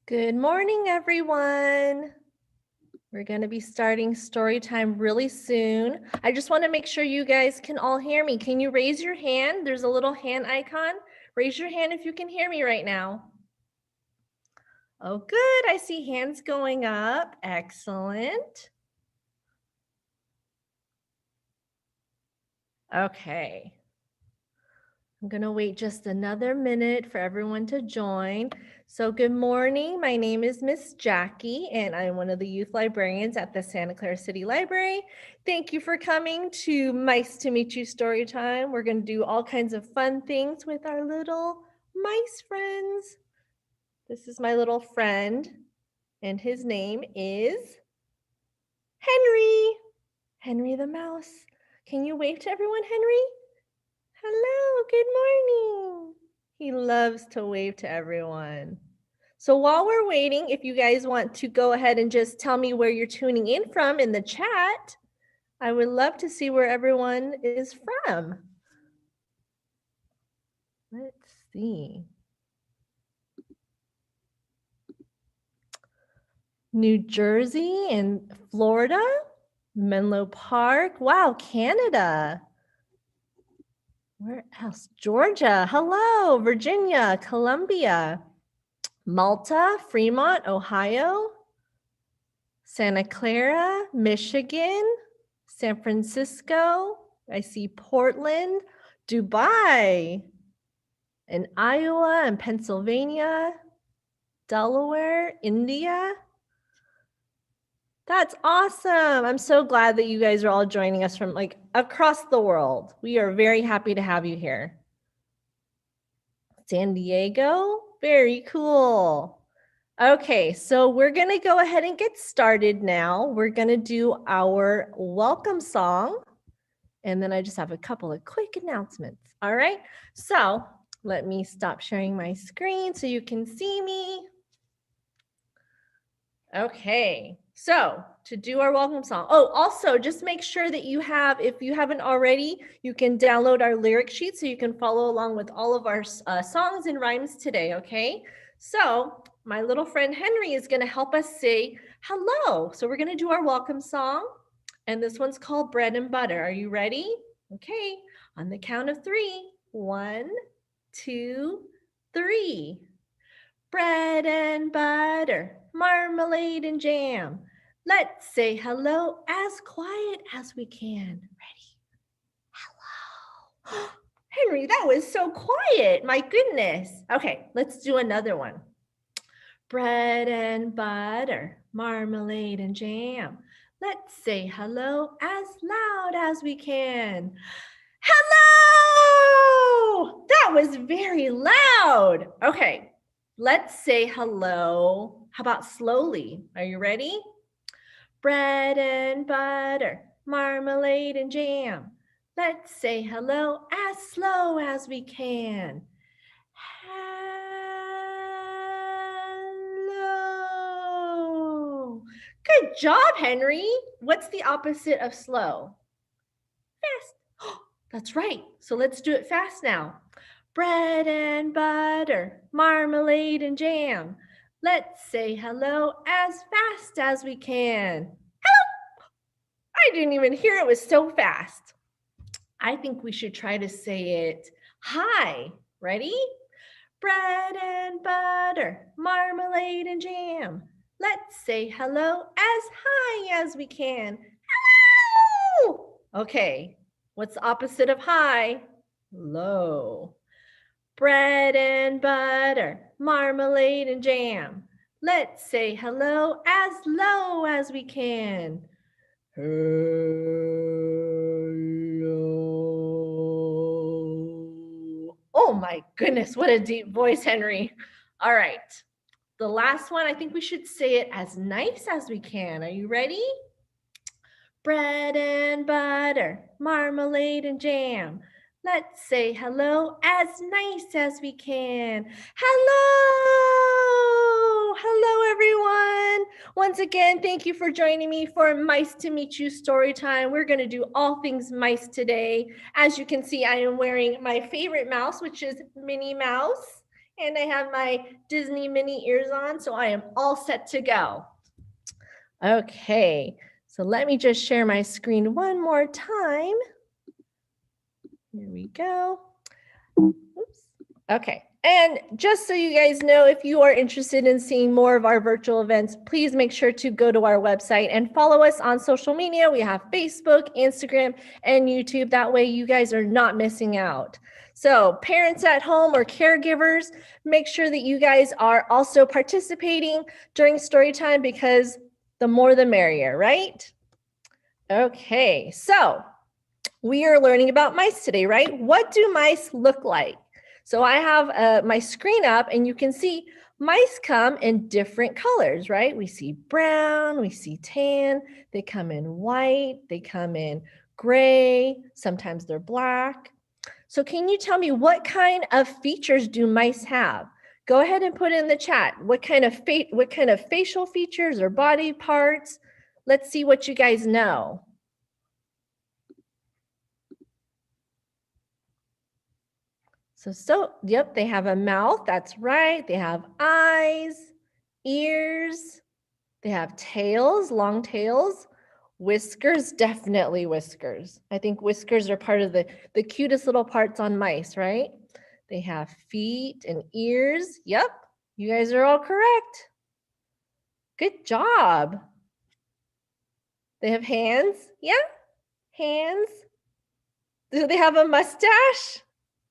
Good morning, everyone. We're going to be starting story time really soon. I just want to make sure you guys can all hear me. Can you raise your hand? There's a little hand icon. Raise your hand if you can hear me right now. Oh, good. I see hands going up. Excellent. Okay. I'm going to wait just another minute for everyone to join. So good morning. My name is Miss Jackie, and I'm one of the youth librarians at the Santa Clara City Library. Thank you for coming to Mice to Meet You Storytime. We're going to do all kinds of fun things with our little mice friends. This is my little friend, and his name is Henry. Henry the mouse. Can you wave to everyone, Henry? Hello, good morning. He loves to wave to everyone. So while we're waiting, if you guys want to go ahead and just tell me where you're tuning in from in the chat, I would love to see where everyone is from. Let's see. New Jersey and Florida, Menlo Park. Wow, Canada. Where else? Georgia. Hello, Virginia, Columbia, Malta, Fremont, Ohio, Santa Clara, Michigan, San Francisco. I see Portland, Dubai, and Iowa and Pennsylvania, Delaware, India. That's awesome. I'm so glad that you guys are all joining us from like across the world. We are very happy to have you here. San Diego, very cool. Okay, so we're gonna go ahead and get started now. We're gonna do our welcome song. And then I just have a couple of quick announcements. All right, so let me stop sharing my screen so you can see me. Okay, so to do our welcome song. Oh, also just make sure that you have, if you haven't already, you can download our lyric sheet so you can follow along with all of our songs and rhymes today, okay? So my little friend Henry is gonna help us say hello. So we're gonna do our welcome song, and this one's called Bread and Butter. Are you ready? Okay, on the count of 3. 1, 2, 3. Bread and butter, marmalade and jam. Let's say hello as quiet as we can. Ready? Hello. Henry, that was so quiet. My goodness. Okay, let's do another one. Bread and butter, marmalade and jam. Let's say hello as loud as we can. Hello! That was very loud. Okay, let's say hello. How about slowly? Are you ready? Bread and butter, marmalade and jam. Let's say hello as slow as we can. Hello. Good job, Henry. What's the opposite of slow? Fast. That's right. So let's do it fast now. Bread and butter, marmalade and jam. Let's say hello as fast as we can. Hello! I didn't even hear it was so fast. I think we should try to say it high. Ready? Bread and butter, marmalade and jam. Let's say hello as high as we can. Hello! Okay, what's the opposite of high? Low. Bread and butter, marmalade and jam. Let's say hello as low as we can. Hello. Oh my goodness, what a deep voice, Henry. All right, the last one, I think we should say it as nice as we can. Are you ready? Bread and butter, marmalade and jam. Let's say hello as nice as we can. Hello! Hello, everyone. Once again, thank you for joining me for Mice to Meet You Storytime. We're going to do all things mice today. As you can see, I am wearing my favorite mouse, which is Minnie Mouse. And I have my Disney mini ears on, so I am all set to go. Okay, so let me just share my screen one more time. Here we go. Oops. Okay, and just so you guys know, if you are interested in seeing more of our virtual events, please make sure to go to our website and follow us on social media. We have Facebook, Instagram, and YouTube. That way you guys are not missing out. So parents at home or caregivers, make sure that you guys are also participating during story time, because the more the merrier, right? Okay, so we are learning about mice today, right? What do mice look like? So I have my screen up, and you can see mice come in different colors, right? We see brown, we see tan, they come in white, they come in gray, sometimes they're black. So can you tell me, what kind of features do mice have? Go ahead and put in the chat. What kind of facial features or body parts? Let's see what you guys know. Yep, they have a mouth, that's right. They have eyes, ears, they have tails, long tails, whiskers, definitely whiskers. I think whiskers are part of the cutest little parts on mice, right? They have feet and ears. Yep, you guys are all correct. Good job. They have hands. Yeah, hands. Do they have a mustache?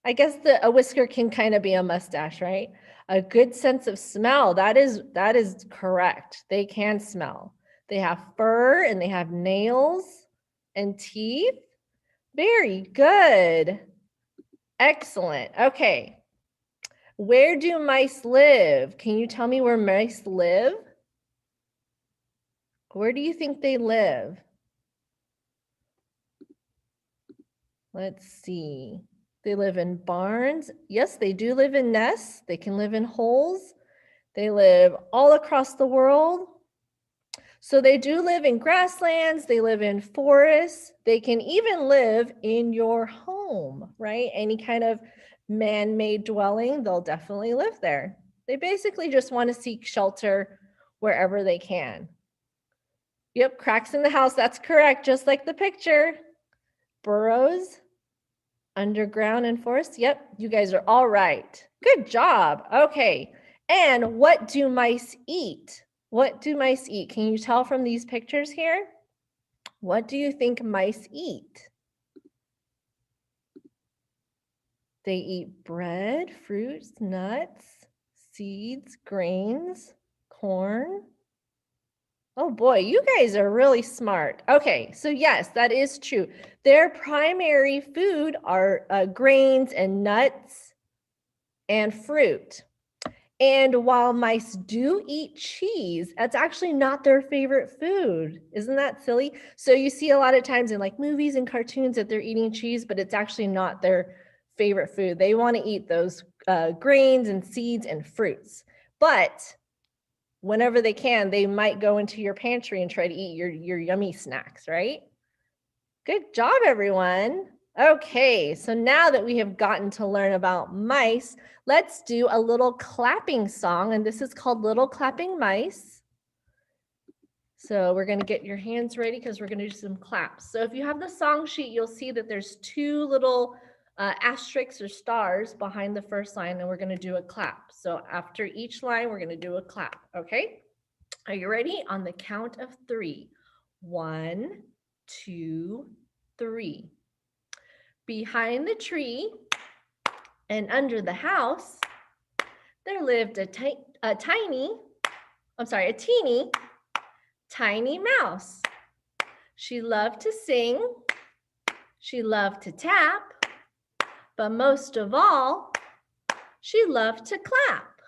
I guess a whisker can kind of be a mustache, right? A good sense of smell. That is correct. They can smell. They have fur and they have nails and teeth. Very good. Excellent. Okay. Where do mice live? Can you tell me where mice live? Where do you think they live? Let's see. They live in barns. Yes, they do live in nests. They can live in holes. They live all across the world. So they do live in grasslands. They live in forests. They can even live in your home, right? Any kind of man-made dwelling, they'll definitely live there. They basically just want to seek shelter wherever they can. Yep, cracks in the house. That's correct. Just like the picture. Burrows. Underground and forest. Yep, you guys are all right. Good job. Okay. And what do mice eat? What do mice eat? Can you tell from these pictures here? What do you think mice eat? They eat bread, fruits, nuts, seeds, grains, corn. Oh boy, you guys are really smart. Okay, so yes, that is true. Their primary food are grains and nuts and fruit. And while mice do eat cheese, that's actually not their favorite food. Isn't that silly? So you see a lot of times in like movies and cartoons that they're eating cheese, but it's actually not their favorite food. They want to eat those grains and seeds and fruits. But whenever they can, they might go into your pantry and try to eat your yummy snacks, right? Good job, everyone. Okay, so now that we have gotten to learn about mice, let's do a little clapping song, and this is called Little Clapping Mice. So we're gonna get your hands ready because we're gonna do some claps. So if you have the song sheet, you'll see that there's two little asterisks or stars behind the first line, and we're gonna do a clap. So after each line, we're gonna do a clap, okay? Are you ready? On the count of 3. 1, 2, 3. Behind the tree and under the house, there lived a teeny tiny mouse. She loved to sing, she loved to tap, but most of all, she loved to clap.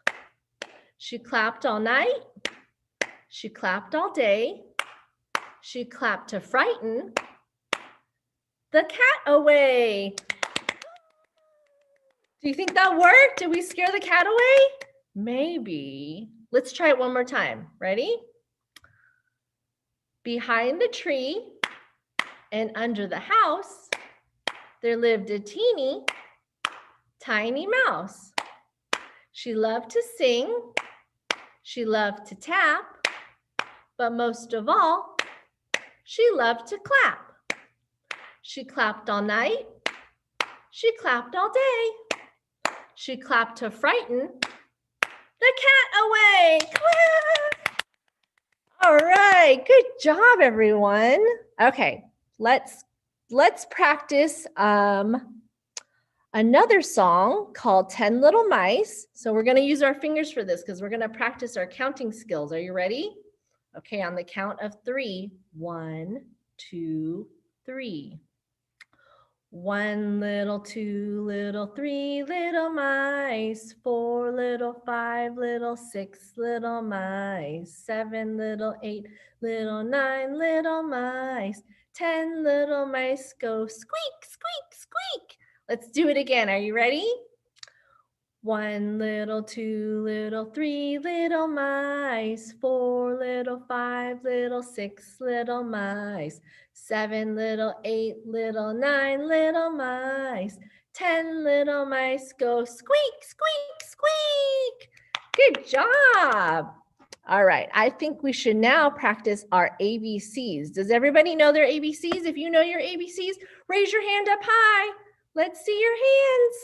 She clapped all night, she clapped all day, she clapped to frighten the cat away. Do you think that worked? Did we scare the cat away? Maybe. Let's try it one more time. Ready? Behind the tree and under the house, there lived a teeny tiny mouse. She loved to sing. She loved to tap. But most of all, she loved to clap. She clapped all night. She clapped all day. She clapped to frighten the cat away. Clap! All right, good job, everyone. Okay, let's practice another song called 10 Little Mice. So we're going to use our fingers for this because we're going to practice our counting skills. Are you ready? Okay, on the count of 3. 1, 2, 3. 1 little, 2 little, 3 little mice, 4 little, 5 little, 6 little mice, 7 little, 8 little, 9 little mice, 10 little mice go squeak, squeak, squeak. Let's do it again. Are you ready? 1 little, 2 little, 3 little mice, 4 little, 5 little, 6 little mice, 7 little, 8 little, 9 little mice, 10 little mice go squeak, squeak, squeak. Good job. All right, I think we should now practice our ABCs. Does everybody know their ABCs? If you know your ABCs, raise your hand up high. Let's see your hands.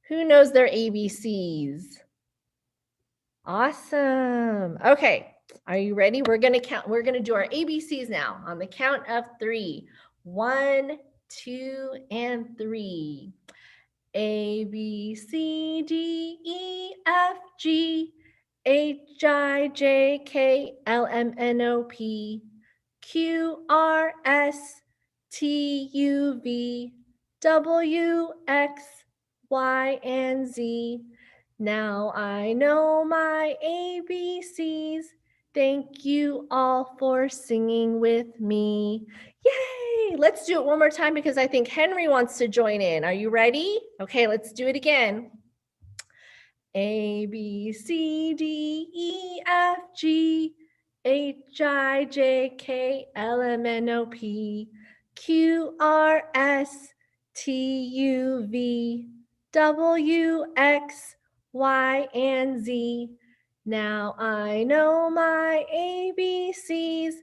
Who knows their ABCs? Awesome. Okay, are you ready? We're going to count. We're going to do our ABCs now on the count of 3. 1, 2, and 3. A, B, C, D, E, F, G, H, I, J, K, L, M, N, O, P, Q, R, S, T, U, V, W, X, Y, and Z. Now I know my ABCs. Thank you all for singing with me. Yay! Let's do it one more time because I think Henry wants to join in. Are you ready? Okay, let's do it again. A, B, C, D, E, F, G, H, I, J, K, L, M, N, O, P, Q, R, S, T, U, V, W, X, Y, and Z. Now I know my ABCs.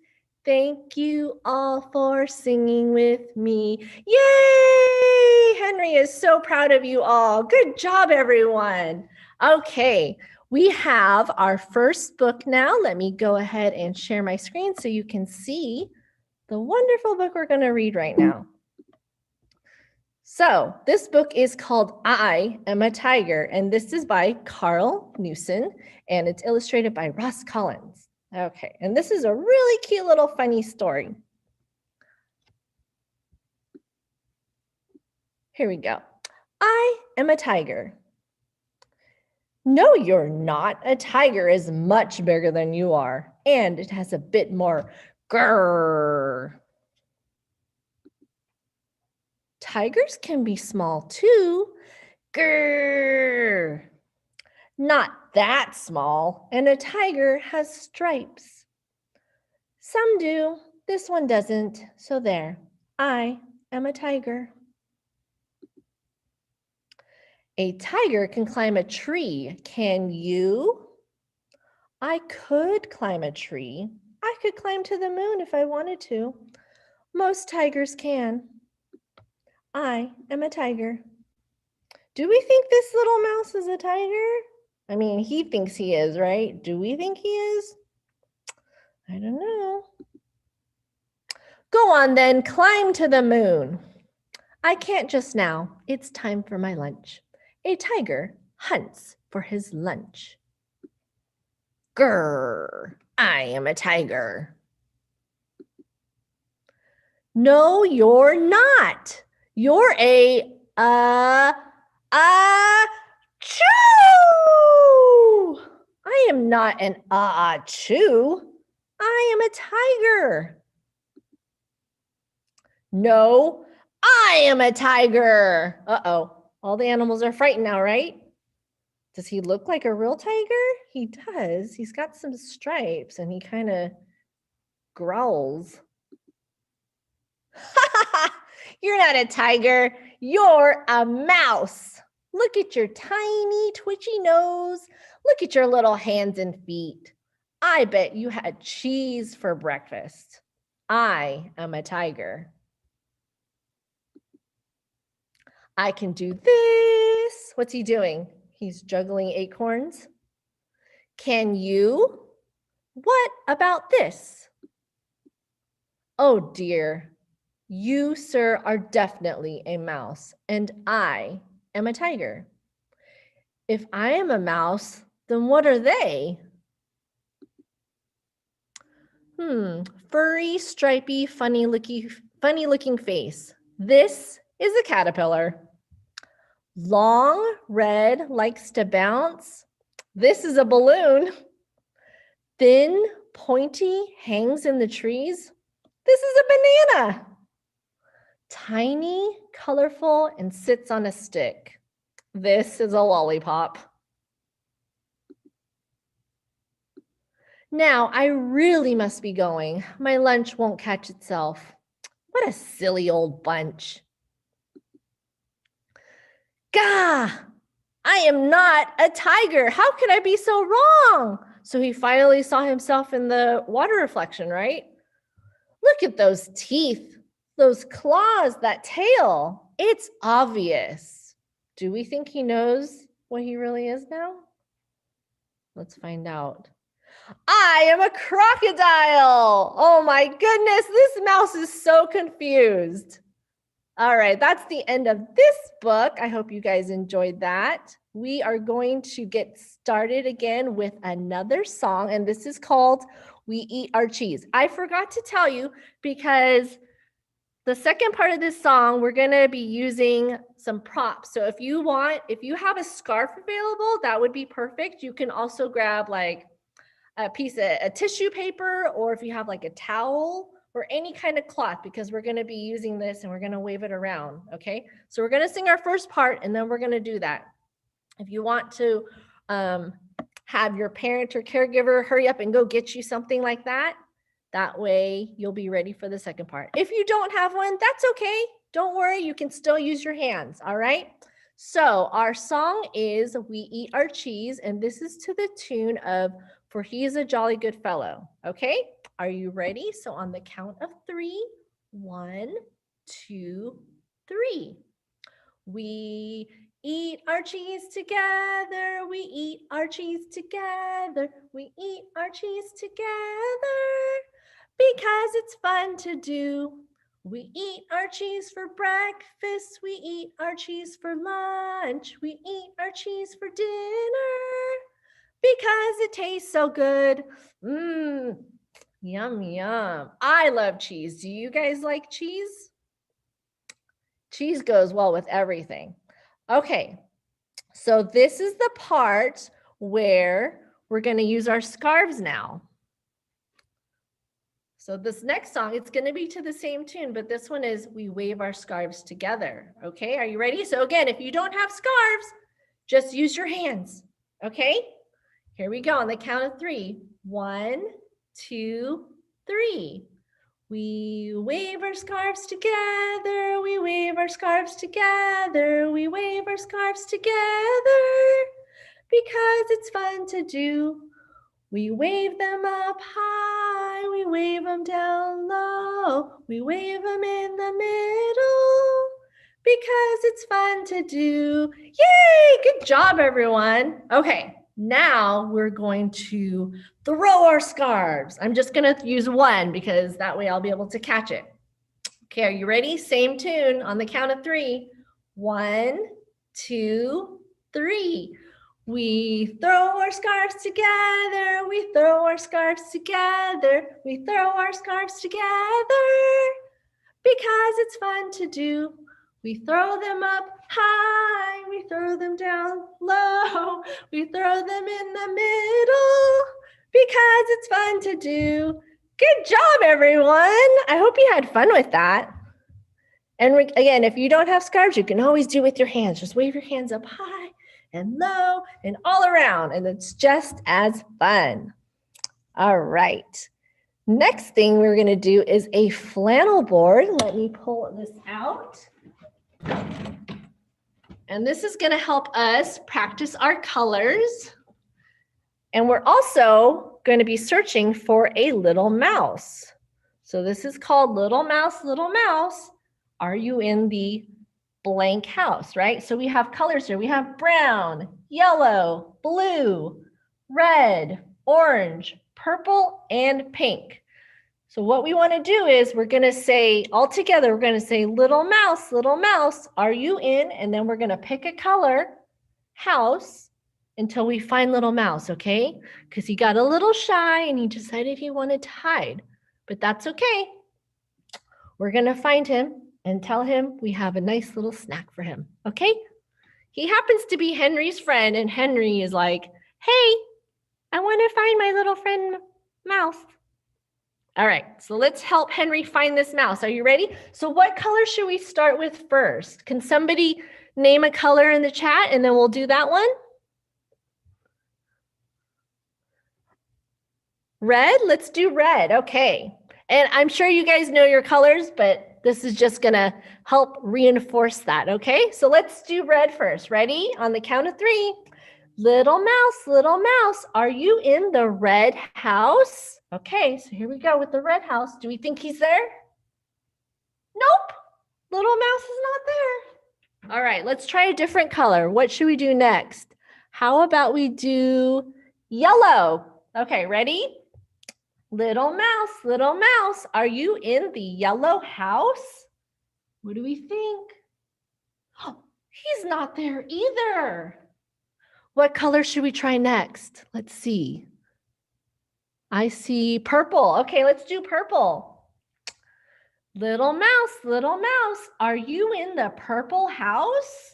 Thank you all for singing with me. Yay! Henry is so proud of you all. Good job, everyone. Okay, we have our first book now. Let me go ahead and share my screen so you can see the wonderful book we're going to read right now. So this book is called I Am a Tiger, and this is by Carl Newson, and it's illustrated by Ross Collins. Okay, and this is a really cute little funny story. Here we go. I am a tiger. No, you're not. A tiger is much bigger than you are, and it has a bit more grrr. Tigers can be small too. Grrr. Not that small, and a tiger has stripes. Some do, this one doesn't, so there. I am a tiger. A tiger can climb a tree. Can you? I could climb a tree. I could climb to the moon if I wanted to. Most tigers can. I am a tiger. Do we think this little mouse is a tiger? I mean, he thinks he is, right? Do we think he is? I don't know. Go on then, climb to the moon. I can't just now. It's time for my lunch. A tiger hunts for his lunch. Grrr, I am a tiger. No, you're not. You're a chew. I am not an chew. I am a tiger. No, I am a tiger. Uh-oh. All the animals are frightened now, right? Does he look like a real tiger? He does. He's got some stripes and he kind of growls. You're not a tiger. You're a mouse. Look at your tiny twitchy nose. Look at your little hands and feet. I bet you had cheese for breakfast. I am a tiger. I can do this. What's he doing? He's juggling acorns. Can you? What about this? Oh dear. You, sir, are definitely a mouse, and I am a tiger. If I am a mouse, then what are they? Furry, stripy, funny-looking face. This is a caterpillar. Long, red, likes to bounce. This is a balloon. Thin, pointy, hangs in the trees. This is a banana. Tiny, colorful, and sits on a stick. This is a lollipop. Now, I really must be going. My lunch won't catch itself. What a silly old bunch. Gah! I am not a tiger. How could I be so wrong? So he finally saw himself in the water reflection, right? Look at those teeth, those claws, that tail. It's obvious. Do we think he knows what he really is now? Let's find out. I am a crocodile. Oh my goodness, this mouse is so confused. All right, that's the end of this book. I hope you guys enjoyed that. We are going to get started again with another song, and this is called We Eat Our Cheese. I forgot to tell you because the second part of this song, we're gonna be using some props. So if you have a scarf available, that would be perfect. You can also grab like a piece of a tissue paper, or if you have like a towel or any kind of cloth, because we're going to be using this and we're going to wave it around. Okay, so we're going to sing our first part and then we're going to do that. If you want to have your parent or caregiver hurry up and go get you something like that, that way you'll be ready for the second part. If you don't have one, that's okay. Don't worry, you can still use your hands. All right, so our song is We Eat Our Cheese, and this is to the tune of For He is a Jolly Good Fellow. Okay, are you ready? So on the count of 3, 1, 2, 3. We eat our cheese together. We eat our cheese together. We eat our cheese together because it's fun to do. We eat our cheese for breakfast. We eat our cheese for lunch. We eat our cheese for dinner because it tastes so good. Yum, yum. I love cheese. Do you guys like cheese? Cheese goes well with everything. Okay, so this is the part where we're going to use our scarves now. So this next song, it's going to be to the same tune, but this one is We Wave Our Scarves Together. Okay, are you ready? So again, if you don't have scarves, just use your hands. Okay, here we go on the count of 3. 1, 2, 3. We wave our scarves together. We wave our scarves together. We wave our scarves together because it's fun to do. We wave them up high. We wave them down low. We wave them in the middle because it's fun to do. Yay! Good job, everyone. Okay, now we're going to throw our scarves. I'm just going to use one because that way I'll be able to catch it. Okay, are you ready? Same tune on the count of 3. 1, 2, 3. We throw our scarves together. We throw our scarves together. We throw our scarves together because it's fun to do. We throw them up high. We throw them down low. We throw them in the middle because it's fun to do. Good job, everyone. I hope you had fun with that. And again, if you don't have scarves, you can always do it with your hands. Just wave your hands up high and low and all around, and it's just as fun. All right. Next thing we're going to do is a flannel board. Let me pull this out. And this is going to help us practice our colors. And we're also going to be searching for a little mouse. So this is called Little Mouse, are you in the blank house, right? So we have colors here. We have brown, yellow, blue, red, orange, purple, and pink. So what we want to do is we're going to say all together, we're going to say, little mouse, are you in? And then we're going to pick a color, house, until we find little mouse, okay? Because he got a little shy and he decided he wanted to hide. But that's okay. We're going to find him and tell him we have a nice little snack for him, okay? He happens to be Henry's friend, and Henry is like, hey, I want to find my little friend Mouse. All right, so let's help Henry find this mouse. Are you ready? So what color should we start with first? Can somebody name a color in the chat, and then we'll do that one? Red? Let's do red. Okay. And I'm sure you guys know your colors, but this is just going to help reinforce that. Okay. So let's do red first. Ready? On the count of 3. Little mouse, are you in the red house? Okay. So here we go with the red house. Do we think he's there? Nope. Little mouse is not there. All right. Let's try a different color. What should we do next? How about we do yellow? Okay. Ready? Little mouse, are you in the yellow house? What do we think? Oh, he's not there either. What color should we try next? Let's see. I see purple. Okay, let's do purple. Little mouse, are you in the purple house?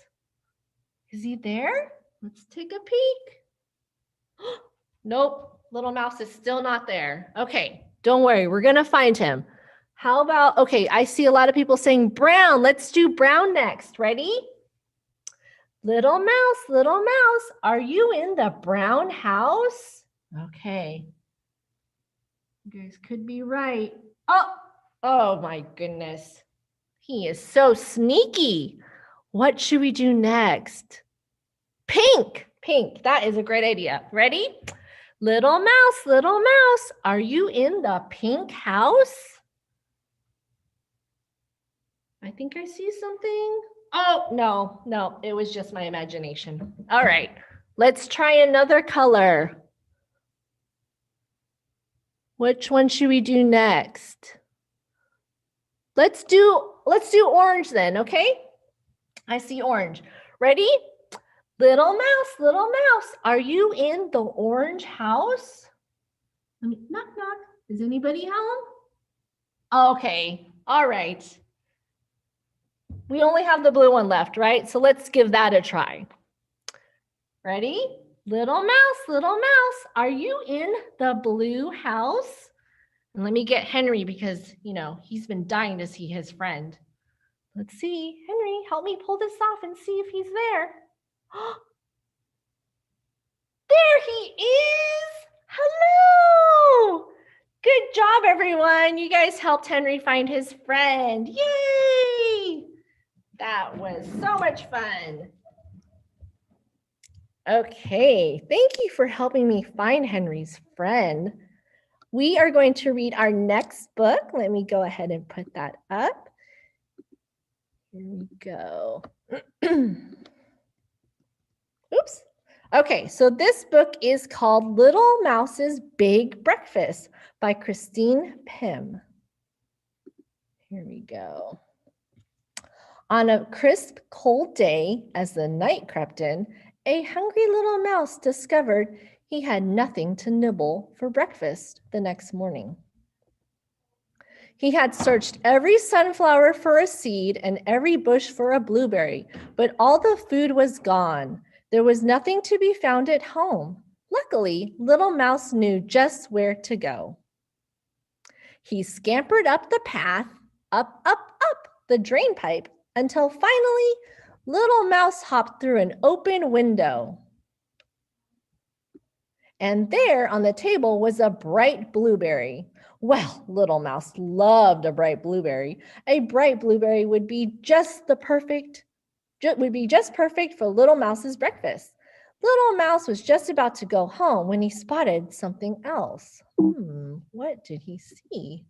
Is he there? Let's take a peek. Nope. Little mouse is still not there. Okay, don't worry. We're going to find him. How about, okay, I see a lot of people saying brown. Let's do brown next. Ready? Little mouse, are you in the brown house? Okay. You guys could be right. Oh my goodness. He is so sneaky. What should we do next? Pink. That is a great idea. Ready? Little mouse, are you in the pink house? I think I see something. Oh, no, it was just my imagination. All right, let's try another color. Which one should we do next? Let's do orange then, okay? I see orange. Ready? Little mouse, are you in the orange house? Knock, knock. Is anybody home? Okay, all right. We only have the blue one left, right? So let's give that a try. Ready? Little mouse, are you in the blue house? And let me get Henry because, he's been dying to see his friend. Let's see. Henry, help me pull this off and see if he's there. There he is! Hello! Good job, everyone. You guys helped Henry find his friend. Yay! That was so much fun. Okay, thank you for helping me find Henry's friend. We are going to read our next book. Let me go ahead and put that up. Here we go. Oops. Okay, so this book is called Little Mouse's Big Breakfast by Christine Pym. Here we go. On a crisp, cold day, as the night crept in, a hungry little mouse discovered he had nothing to nibble for breakfast the next morning. He had searched every sunflower for a seed and every bush for a blueberry, but all the food was gone. There was nothing to be found at home. Luckily, Little Mouse knew just where to go. He scampered up the path, up the drain pipe, until finally, Little Mouse hopped through an open window. And there on the table was a bright blueberry. Well, Little Mouse loved a bright blueberry. A bright blueberry would be just the perfect would be just perfect for Little Mouse's breakfast. Little Mouse was just about to go home when he spotted something else. What did he see?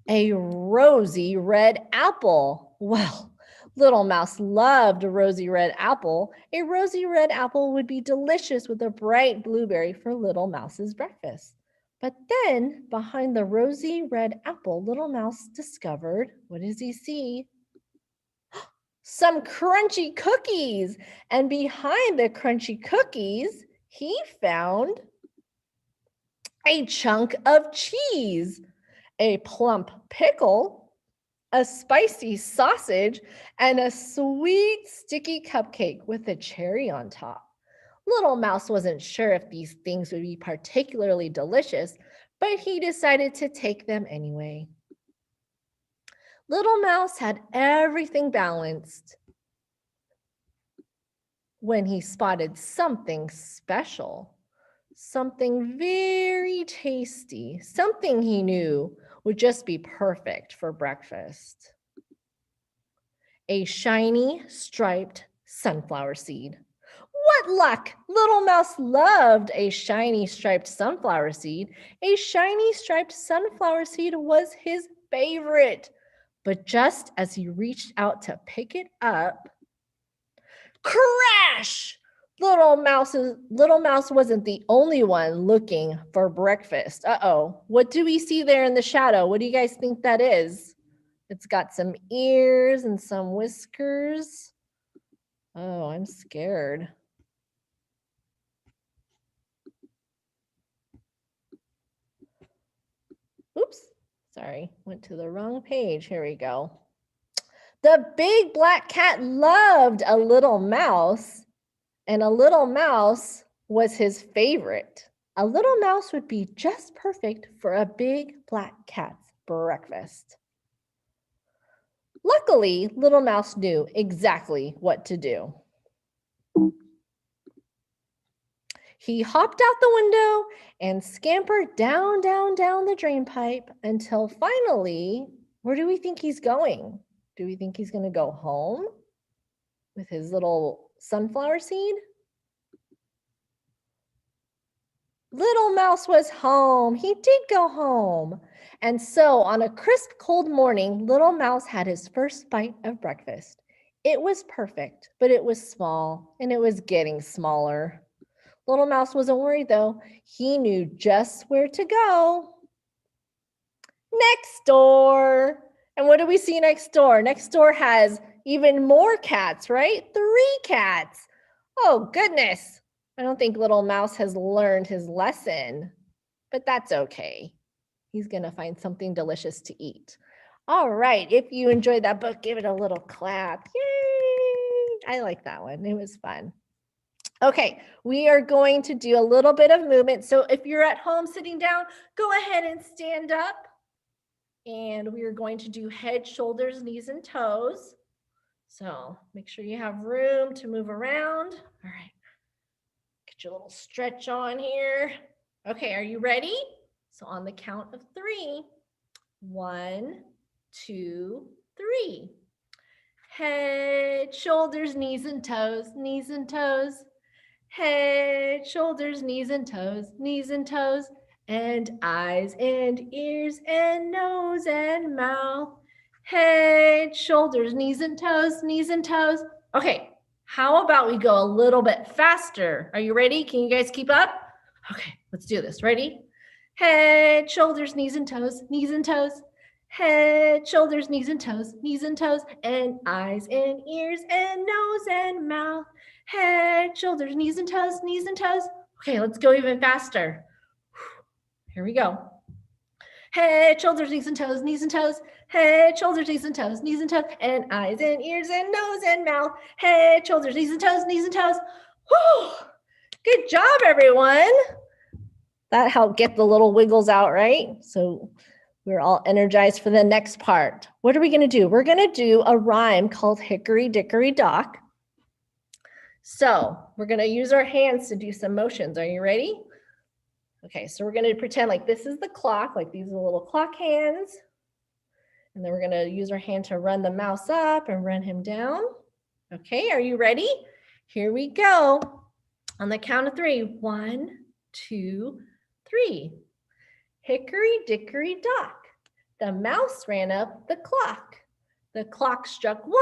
A rosy red apple. Well, Little Mouse loved a rosy red apple. A rosy red apple would be delicious with a bright blueberry for Little Mouse's breakfast. But then, behind the rosy red apple, Little Mouse discovered, what does he see? Some crunchy cookies. And behind the crunchy cookies, he found a chunk of cheese, a plump pickle, a spicy sausage, and a sweet sticky cupcake with a cherry on top. Little Mouse wasn't sure if these things would be particularly delicious, but he decided to take them anyway. Little Mouse had everything balanced when he spotted something special, something very tasty, something he knew would just be perfect for breakfast. A shiny, striped sunflower seed. What luck! Little Mouse loved a shiny, striped sunflower seed. A shiny, striped sunflower seed was his favorite. But just as he reached out to pick it up, crash! Little Mouse wasn't the only one looking for breakfast. Uh-oh. What do we see there in the shadow? What do you guys think that is? It's got some ears and some whiskers. Oh, I'm scared. Oops, sorry, went to the wrong page. Here we go. The big black cat loved a little mouse, and a little mouse was his favorite. A little mouse would be just perfect for a big black cat's breakfast. Luckily, Little Mouse knew exactly what to do. He hopped out the window and scampered down, down, down the drain pipe until finally, where do we think he's going? Do we think he's going to go home with his little sunflower seed? Little Mouse was home. He did go home. And so on a crisp, cold morning, Little Mouse had his first bite of breakfast. It was perfect, but it was small, and it was getting smaller. Little Mouse wasn't worried, though. He knew just where to go. Next door. And what do we see next door? Next door has even more cats, right? 3 cats. Oh, goodness. I don't think Little Mouse has learned his lesson, but that's okay. He's going to find something delicious to eat. All right. If you enjoyed that book, give it a little clap. Yay! I like that one. It was fun. Okay, we are going to do a little bit of movement. So if you're at home sitting down, go ahead and stand up. And we are going to do head, shoulders, knees, and toes. So make sure you have room to move around. All right, get your little stretch on here. Okay, are you ready? So on the count of 3, 1, 2, 3. Head, shoulders, knees, and toes, knees and toes. Head, shoulders, knees and toes, knees and toes, and eyes and ears and nose and mouth. Head, shoulders, knees and toes, knees and toes. Okay, how about we go a little bit faster? Are you ready? Can you guys keep up? Okay, let's do this. Ready? Head, shoulders, knees and toes, knees and toes. Head, shoulders, knees and toes, and eyes and ears and nose and mouth. Head, shoulders, knees and toes, knees and toes. Okay, let's go even faster. Here we go. Head, shoulders, knees and toes, knees and toes. Head, shoulders, knees and toes, and eyes and ears and nose and mouth. Head, shoulders, knees and toes, knees and toes. Whew. Good job, everyone. That helped get the little wiggles out, right? So we're all energized for the next part. What are we going to do? We're going to do a rhyme called Hickory, Dickory, Dock. So we're going to use our hands to do some motions. Are you ready? Okay, so we're going to pretend like this is the clock, like these are the little clock hands. And then we're going to use our hand to run the mouse up and run him down. Okay, are you ready? Here we go. On the count of 3. 1, 2, 3. Hickory, dickory, dock. The mouse ran up the clock. The clock struck 1.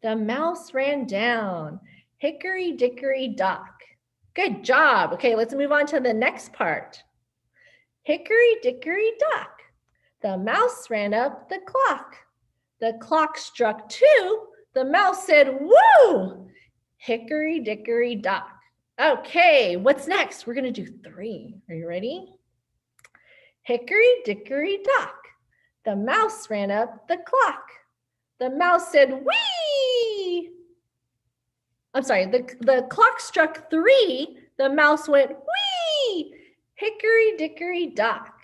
The mouse ran down. Hickory, dickory, dock. Good job. Okay, let's move on to the next part. Hickory, dickory, dock. The mouse ran up the clock. The clock struck 2. The mouse said, woo! Hickory, dickory, dock. Okay, what's next? We're going to do 3. Are you ready? Hickory, dickory, dock. The mouse ran up the clock. The mouse said, wee! I'm sorry, the clock struck 3. The mouse went, wee! Hickory, dickory, dock.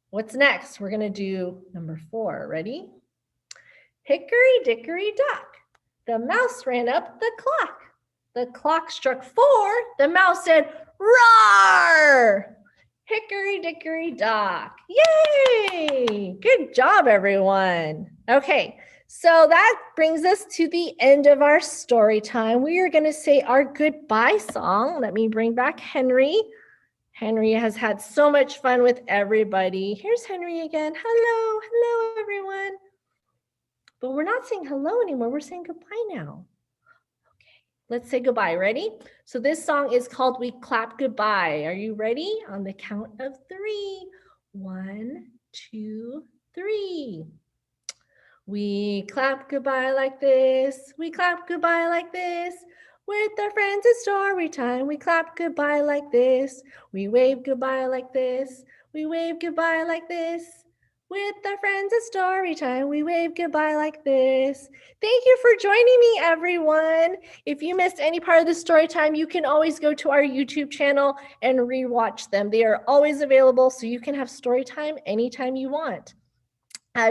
What's next? We're going to do number 4. Ready? Hickory, dickory, dock. The mouse ran up the clock. The clock struck 4. The mouse said, roar! Hickory, dickory, dock. Yay! Good job, everyone. Okay, so that brings us to the end of our story time. We are going to say our goodbye song. Let me bring back Henry. Henry has had so much fun with everybody. Here's Henry again. Hello, hello, everyone. But we're not saying hello anymore. We're saying goodbye now. Okay, let's say goodbye. Ready? So this song is called We Clap Goodbye. Are you ready? On the count of 3. 1, 2, 3. We clap goodbye like this. We clap goodbye like this. With our friends at story time, we clap goodbye like this. We wave goodbye like this. We wave goodbye like this. With our friends at story time, we wave goodbye like this. Thank you for joining me, everyone. If you missed any part of the story time, you can always go to our YouTube channel and rewatch them. They are always available, so you can have story time anytime you want.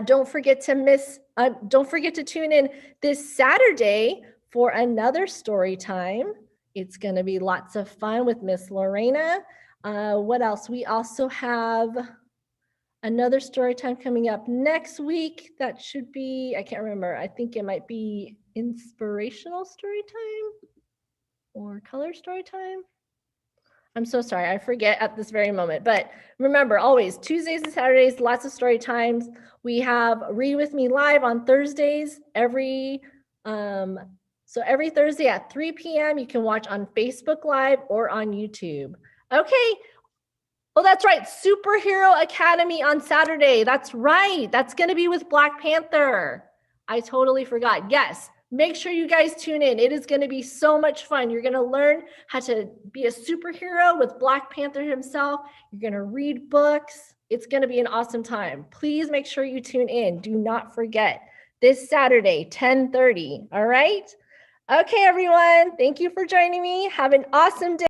Don't forget to tune in this Saturday for another story time. It's going to be lots of fun with Miss Lorena. What else? We also have another story time coming up next week. That should be, I can't remember. I think it might be inspirational story time or color story time. I'm so sorry, I forget at this very moment. But remember, always Tuesdays and Saturdays, lots of story times. We have Read With Me Live on Thursdays. Every Thursday at 3 p.m. you can watch on Facebook Live or on YouTube. Okay. Oh, that's right. Superhero Academy on Saturday. That's right. That's going to be with Black Panther. I totally forgot. Yes. Make sure you guys tune in. It is going to be so much fun. You're going to learn how to be a superhero with Black Panther himself. You're going to read books. It's going to be an awesome time. Please make sure you tune in. Do not forget this Saturday, 10:30. All right. Okay, everyone. Thank you for joining me. Have an awesome day.